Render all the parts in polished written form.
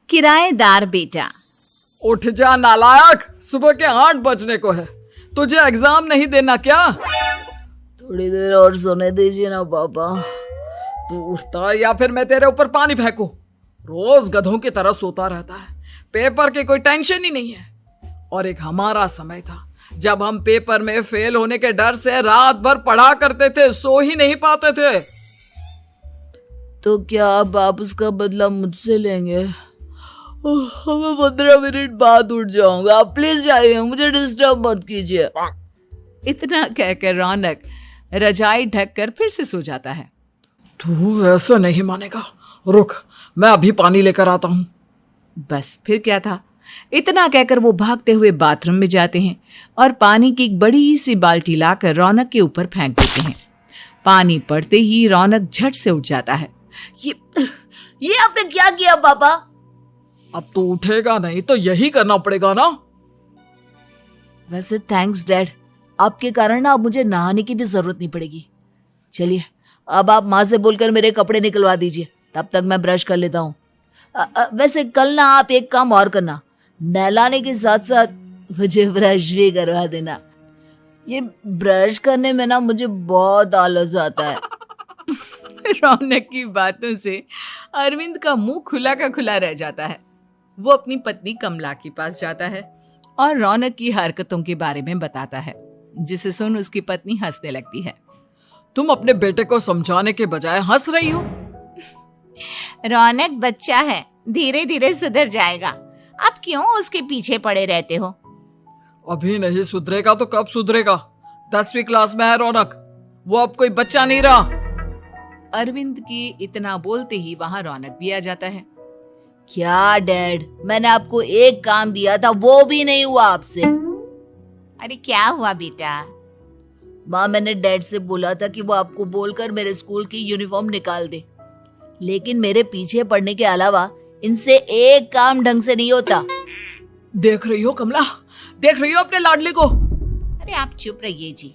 किराएदार बेटा। उठ जा नालायक, सुबह के 8 बजने को है। तुझे एग्जाम नहीं देना क्या? थोड़ी देर और सोने दीजिए ना पापा। तू उठता या फिर मैं तेरे ऊपर पानी फेंकूं? रोज गधों की तरह सोता रहता है, पेपर की कोई टेंशन ही नहीं है। और एक हमारा समय था जब हम पेपर में फेल होने के डर से रात भर पढ़ा करते थे, सो ही नहीं पाते थे। तो क्या आप उसका बदला मुझसे लेंगे? मैं 15 मिनट बाद उठ जाऊंगा, आप प्लीज जाइए, मुझे डिस्टर्ब मत कीजिए। इतना कहकर रौनक रजाई ढककर फिर से सो जाता है। तू ऐसा नहीं मानेगा, रुक मैं अभी पानी लेकर आता हूं। बस फिर क्या था, इतना कहकर वो भागते हुए बाथरूम में जाते हैं और पानी की एक बड़ी सी बाल्टी लाकर रौनक के ऊपर फेंक देते हैं। पानी पड़ते ही रौनक झट से उठ जाता है। ये आपने क्या किया पापा? अब तो उठेगा नहीं तो यही करना पड़ेगा ना। वैसे थैंक्स डैड, आपके कारण ना अब मुझे नहाने की भी जरूरत नहीं पड़ेगी। चलिए अब आप माँ से बोलकर मेरे कपड़े निकलवा दीजिए, तब तक मैं ब्रश कर लेता हूँ। वैसे कल ना आप एक काम और करना, नहलाने के साथ साथ मुझे ब्रश भी करवा देना। ये ब्रश करने में ना मुझे बहुत आलस आता है। रौनक की बातों से अरविंद का मुंह खुला का खुला रह जाता है। वो अपनी पत्नी कमला के पास जाता है और रौनक की हरकतों के बारे में बताता है, जिसे सुन उसकी पत्नी हंसने लगती है। तुम अपने बेटे को समझाने के बजाय हंस रही हो। रौनक बच्चा है, धीरे धीरे सुधर जाएगा, आप क्यों उसके पीछे पड़े रहते हो? अभी नहीं सुधरेगा तो कब सुधरेगा? 10वीं क्लास में है रौनक, वो अब कोई बच्चा नहीं रहा। अरविंद की इतना बोलते ही वहां रौनक भी आ जाता है। क्या डैड, मैंने आपको एक काम दिया था, वो भी नहीं हुआ आपसे। अरे क्या हुआ बेटा? माँ, मैंने डैड से बोला था कि वो आपको बोलकर मेरे स्कूल की यूनिफॉर्म निकाल दे, लेकिन मेरे पीछे पड़ने के अलावा इनसे एक काम ढंग से नहीं होता। देख रही हो कमला, देख रही हो अपने लाडले को? अरे आप चुप रहिए जी।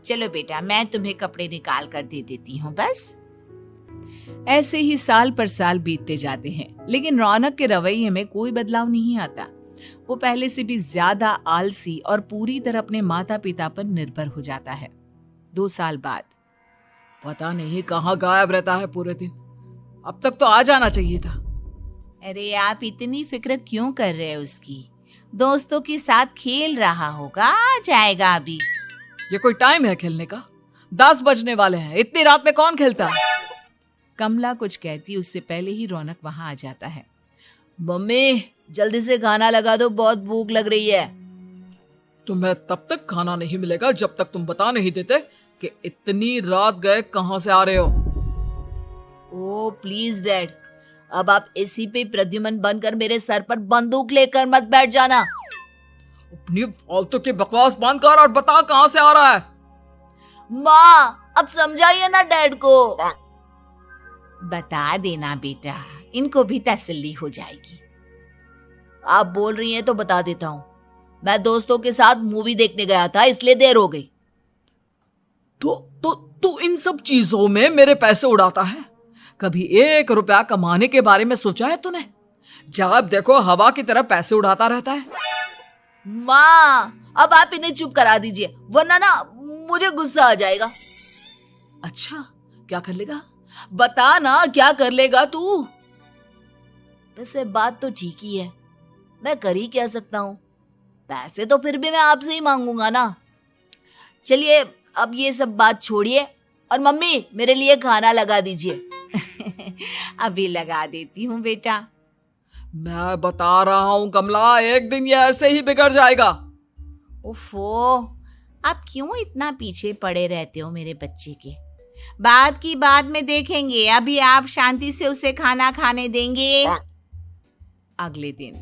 चलो बेटा, मैं तुम्हें कपड़े निकाल कर दे देती हूँ। बस ऐसे ही साल पर साल बीतते जाते हैं, लेकिन रौनक के रवैये में कोई बदलाव नहीं आता। वो पहले से भी ज्यादा आलसी और पूरी तरह अपने माता पिता पर निर्भर हो जाता है। 2 साल बाद पता नहीं कहाँ गायब रहता है पूरे दिन, अब तक तो आ जाना चाहिए था। अरे आप इतनी फिक्र क्यों कर रहे हैं उसकी? दोस्तों के साथ खेल रहा होगा, आ जाएगा अभी। ये कोई टाइम है खेलने का? 10 बजने वाले हैं, इतनी रात में कौन खेलता है? कमला कुछ कहती उससे पहले ही रौनक वहां आ जाता है। मम्मी जल्दी से खाना लगा दो, बहुत भूख लग रही है। तुम्हें तब तक खाना नहीं मिलेगा जब तक तुम बता नहीं देते कि इतनी रात गए कहां से आ रहे हो। ओ प्लीज डैड, अब आप एसी पे प्रद्युमन बनकर मेरे सर पर बंदूक लेकर मत बैठ जाना। अपनी फालतू की बकवास बंद कर और बता कहां से आ रहा है। माँ अब समझाइए ना डैड को। बता देना बेटा, इनको भी तसल्ली हो जाएगी। आप बोल रही हैं तो बता देता हूँ, मैं दोस्तों के साथ मूवी देखने गया था, इसलिए देर हो गई। तो इन सब चीजों में मेरे पैसे उड़ाता है? कभी 1 रुपया कमाने के बारे में सोचा है तूने? जब देखो हवा की तरह पैसे उड़ाता रहता है। माँ अब आप इन्हें चुप करा दीजिए, वरना ना मुझे गुस्सा आ जाएगा। अच्छा क्या कर लेगा? बता ना, क्या कर लेगा तू? वैसे बात तो ठीक ही है, मैं कर ही क्या सकता हूँ। पैसे तो फिर भी मैं आपसे ही मांगूंगा ना। चलिए अब ये सब बात छोड़िए और मम्मी मेरे लिए खाना लगा दीजिए। अभी लगा देती हूँ बेटा। मैं बता रहा हूँ कमला, एक दिन ये ऐसे ही बिगड़ जाएगा। ओफो, आप क्यों इतना पीछे पड़े रहते हो मेरे बच्चे के? बात की बाद में देखेंगे, अभी आप शांति से उसे खाना खाने देंगे। अगले दिन,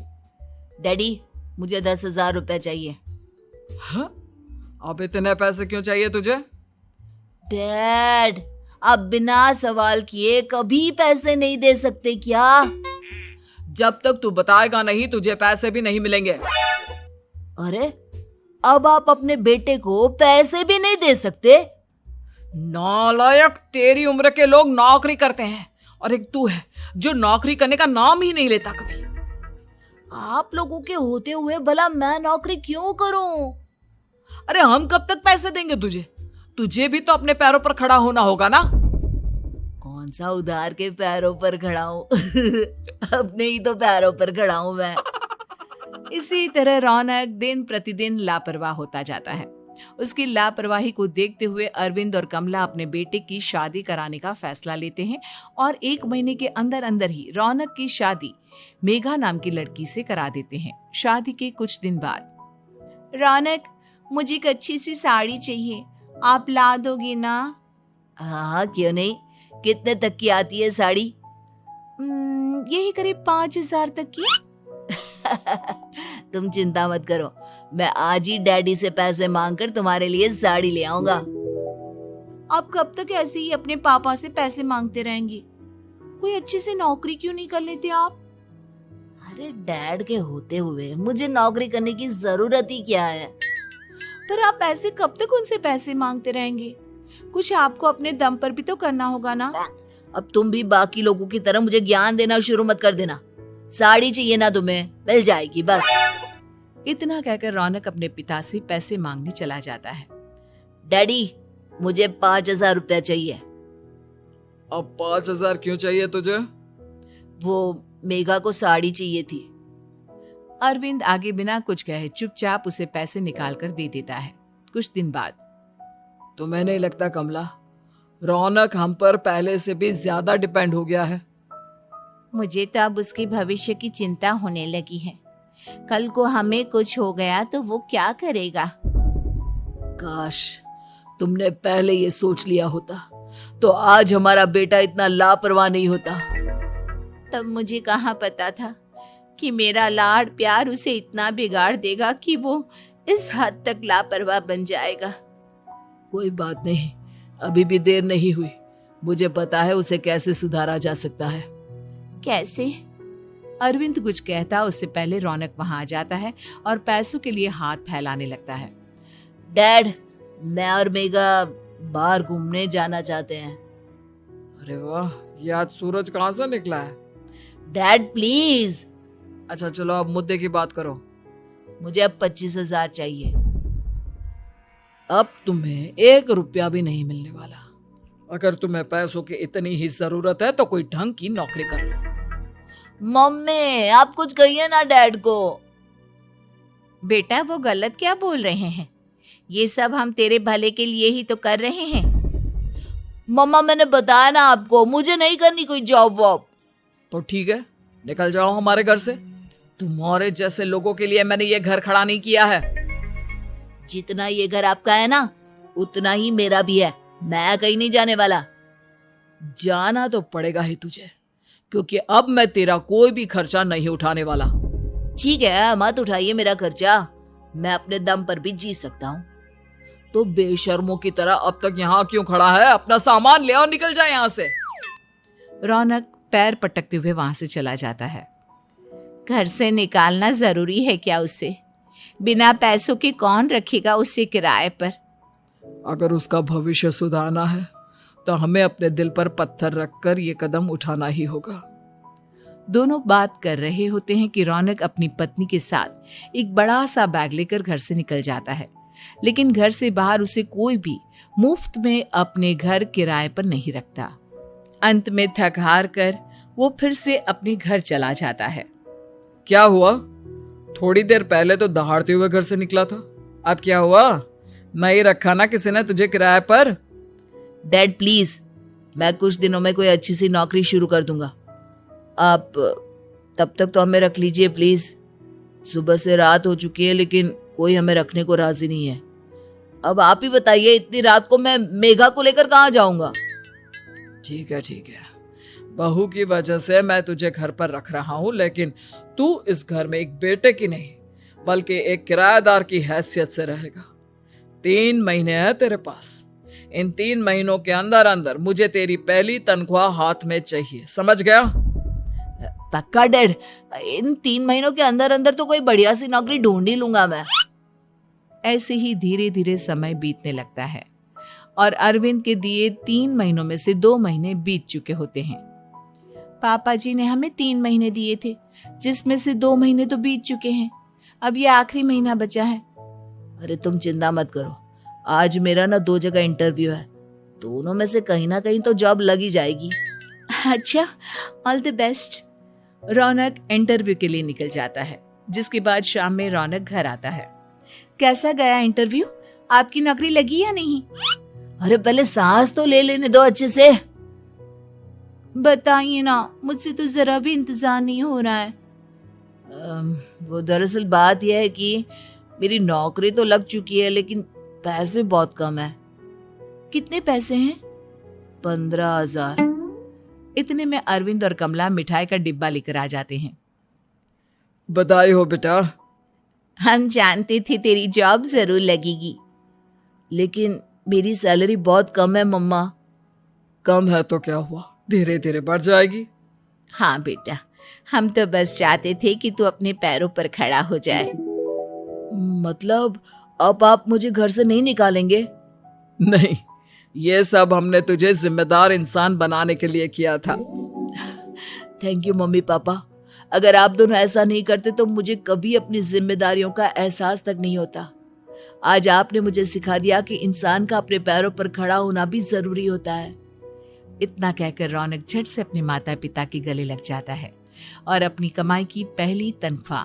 डैडी मुझे 10,000 रुपए चाहिए। हाँ? अब इतने पैसे क्यों चाहिए तुझे? डैड आप बिना सवाल किए कभी पैसे नहीं दे सकते क्या? जब तक तू बताएगा नहीं तुझे पैसे भी नहीं मिलेंगे। अरे अब आप अपने बेटे को पैसे भी नहीं दे सकते? नालायक, तेरी उम्र के लोग नौकरी करते हैं और एक तू है जो नौकरी करने का नाम ही नहीं लेता कभी। आप लोगों के होते हुए भला मैं नौकरी क्यों करूं? अरे हम कब तक पैसे देंगे तुझे? तुझे भी तो अपने पैरों पर खड़ा होना होगा ना। कौन सा उधार के पैरों पर खड़ा हूं? अपने ही तो पैरों पर खड़ा हूं मैं। इसी तरह रौनक दिन प्रतिदिन लापरवाह होता जाता है। उसकी लापरवाही को देखते हुए अरविंद और कमला अपने बेटे की शादी कराने का फैसला लेते हैं और 1 महीने के अंदर अंदर ही रौनक की शादी मेघा नाम की लड़की से करा देते हैं। शादी के कुछ दिन बाद, रौनक, मुझे एक अच्छी सी साड़ी चाहिए, आप ला दोगे ना? हाँ, क्यों नहीं। कितने तक की आती है साड़ी? यही करीब 5,000 तक की। तुम चिंता मत करो, मैं आज ही डैडी से पैसे मांगकर तुम्हारे लिए साड़ी ले आऊंगा। आप कब तक ऐसे ही अपने पापा से पैसे मांगते रहेंगे? कोई अच्छी सी नौकरी क्यों नहीं कर लेते आप? अरे डैड के होते हुए मुझे नौकरी करने की जरूरत ही क्या है? पर आप ऐसे कब तक उनसे पैसे मांगते रहेंगे? कुछ आपको अपने दम पर भी तो करना होगा ना। अब तुम भी बाकी लोगों की तरह मुझे ज्ञान देना शुरू मत कर देना। साड़ी चाहिए ना तुम्हें, मिल जाएगी बस। इतना कहकर रौनक अपने पिता से पैसे मांगने चला जाता है। डैडी, मुझे 5,000 रुपया चाहिए। अब 5,000 क्यों चाहिए तुझे? वो मेघा को साड़ी चाहिए थी। अरविंद आगे बिना कुछ कहे चुपचाप उसे पैसे निकाल कर दे देता है। कुछ दिन बाद, तुम्हें नहीं लगता कमला, रौनक हम पर पहले से भी ज्यादा डिपेंड हो गया है? मुझे तो अब उसके भविष्य की चिंता होने लगी है। कल को हमें कुछ हो गया तो वो क्या करेगा? काश तुमने पहले ये सोच लिया होता तो आज हमारा बेटा इतना लापरवाह नहीं होता। तब मुझे कहाँ पता था कि मेरा लाड़ प्यार उसे इतना बिगाड़ देगा कि वो इस हद तक लापरवाह बन जाएगा। कोई बात नहीं, अभी भी देर नहीं हुई। मुझे पता है उसे कैसे सुधारा जा सकता है। कैसे? अरविंद कुछ कहता उससे पहले रौनक वहां आ जाता है और पैसों के लिए हाथ फैलाने लगता है। डैड, मैं और मेघा बाहर घूमने जाना चाहते हैं। अरे वाह, ये आज सूरज कहाँ से निकला है? Dad please. अच्छा चलो अब मुद्दे की बात करो। मुझे अब 25,000 चाहिए। अब तुम्हें 1 रुपया भी नहीं मिलने वाला। अगर तुम्हें पैसों की इतनी ही जरूरत है तो कोई ढंग की नौकरी कर लो। मम्मी, आप कुछ कहिए ना डैड को। बेटा, वो गलत क्या बोल रहे हैं? ये सब हम तेरे भले के लिए ही तो कर रहे हैं। मम्मा, मैंने बताया ना आपको, मुझे नहीं करनी कोई जॉब वॉब। तो ठीक है, निकल जाओ हमारे घर से। तुम्हारे जैसे लोगों के लिए मैंने ये घर खड़ा नहीं किया है। जितना ये घर आपका है ना, उतना ही मेरा भी है। मैं कहीं नहीं जाने वाला। जाना तो पड़ेगा ही तुझे, क्योंकि अब मैं तेरा कोई भी खर्चा नहीं उठाने वाला। ठीक है, मत उठाइए मेरा खर्चा, मैं अपने दम पर भी जी सकता हूँ। तो बेशर्मों की तरह अब तक यहाँ क्यों खड़ा है? अपना सामान ले और निकल जाए यहाँ से। रौनक पैर पटकते हुए वहां से चला जाता है। घर से निकालना जरूरी है क्या उसे? बिना पैसों के कौन रखेगा उसे किराए पर? अगर उसका भविष्य सुधारना है तो हमें अपने दिल पर पत्थर रखकर ये कदम उठाना ही होगा। दोनों बात कर रहे होते हैं कि रौनक अपनी पत्नी के साथ एक बड़ा सा बैग लेकर घर से निकल जाता है, लेकिन घर से बाहर उसे कोई भी मुफ्त में अपने घर किराए पर नहीं रखता। अंत में थक हार कर वो फिर से अपने घर चला जाता है। क्या हुआ? थोड़ी देर पहले तो दहाड़ते हुए घर से निकला था, अब क्या हुआ? नहीं रखा ना किसी ने तुझे किराए पर? डैड प्लीज, मैं कुछ दिनों में कोई अच्छी सी नौकरी शुरू कर दूंगा। आप तब तक तो हमें रख लीजिए प्लीज। सुबह से रात हो चुकी है लेकिन कोई हमें रखने को राजी नहीं है। अब आप ही बताइए, इतनी रात को मैं मेघा को लेकर कहाँ जाऊंगा? ठीक है ठीक है, बहू की वजह से मैं तुझे घर पर रख रहा हूँ, लेकिन तू इस घर में एक बेटे की नहीं बल्कि एक किराएदार की हैसियत से रहेगा। 3 महीने है तेरे पास। इन 3 महीनों के अंदर अंदर मुझे तेरी पहली तनख्वाह हाथ में चाहिए, समझ गया? पक्का डैड, इन 3 महीनों के अंदर अंदर तो कोई बढ़िया सी नौकरी ढूंढ ही लूंगा मैं। ऐसे ही धीरे धीरे समय बीतने लगता है और अरविंद के दिए 3 महीनों में से 2 महीने बीत चुके होते हैं। पापा जी ने हमें 3 महीने दिए थे, जिसमें से 2 महीने तो बीत चुके हैं। अब ये आखिरी महीना बचा है। अरे तुम चिंता मत करो, आज मेरा ना 2 जगह इंटरव्यू है, दोनों में से कहीं ना कहीं तो जॉब लग ही जाएगी। अच्छा, all the best. Raunak interview के लिए निकल जाता है, जिसके बाद शाम में रौनक घर आता है। कैसा गया इंटरव्यू? आपकी नौकरी लगी या नहीं? अरे पहले सांस तो ले लेने दो अच्छे से। बताइए ना, मुझसे तो जरा भी इंतजार नहीं हो रहा है। वो दरअसल बात यह है कि मेरी नौकरी तो लग चुकी है, लेकिन पैसे बहुत कम है। कितने पैसे हैं? 15,000। इतने में अरविंद और कमला मिठाई का डिब्बा लेकर आ जाते हैं। बधाई हो बेटा। हम जानते थे तेरी जॉब जरूर लगेगी। लेकिन मेरी सैलरी बहुत कम है मम्मा। कम है तो क्या हुआ, धीरे धीरे बढ़ जाएगी। हाँ बेटा, हम तो बस चाहते थे कि तू अपने पैरों पर खड़ा हो जाए। मतलब अब आप मुझे घर से नहीं निकालेंगे? नहीं, ये सब हमने तुझे जिम्मेदार इंसान बनाने के लिए किया था। Thank you mummy papa. अगर आप दोनों ऐसा नहीं करते तो मुझे कभी अपनी जिम्मेदारियों का एहसास तक नहीं होता। आज आपने मुझे सिखा दिया कि इंसान का अपने पैरों पर खड़ा होना भी जरूरी होता है। इतना कहकर रौनक झट से अपने माता पिता के गले लग जाता है और अपनी कमाई की पहली तनख्वाह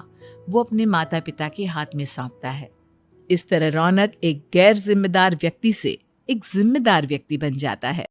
वो अपने माता पिता के हाथ में सौंपता है। इस तरह रौनक एक गैर जिम्मेदार व्यक्ति से एक जिम्मेदार व्यक्ति बन जाता है।